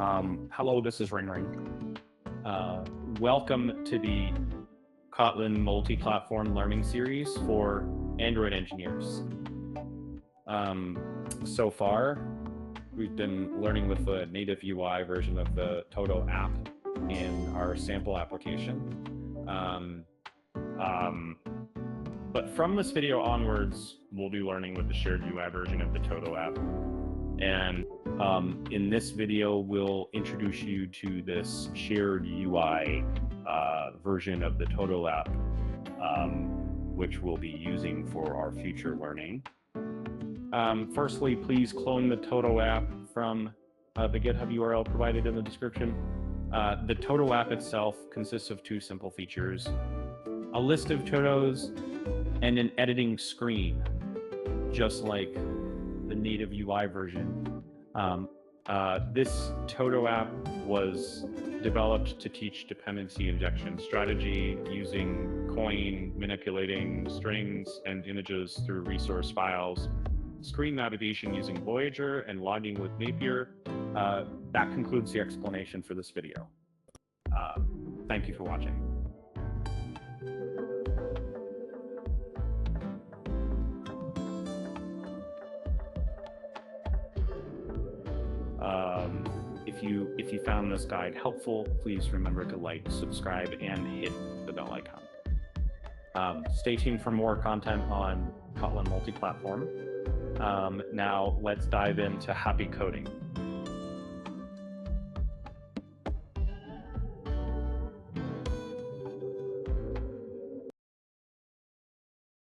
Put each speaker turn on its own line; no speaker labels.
Hello, this is RingRing. Welcome to the Kotlin Multiplatform Learning Series for Android engineers. So far, we've been learning with the native UI version of the Todo app in our sample application. But from this video onwards, we'll be learning with the shared UI version of the Todo app. And in this video, we'll introduce you to this shared UI version of the Todo app, which we'll be using for our future learning. Firstly, please clone the Todo app from the GitHub URL provided in the description. The Todo app itself consists of two simple features: a list of Todos and an editing screen, just like the native UI version. This Todo app was developed to teach dependency injection strategy using Koin, manipulating strings and images through resource files, screen navigation using Voyager, and logging with Napier. That concludes the explanation for this video. Thank you for watching. If you found this guide helpful, please remember to like, subscribe, and hit the bell icon. Stay tuned for more content on Kotlin Multiplatform. Now let's dive into happy coding.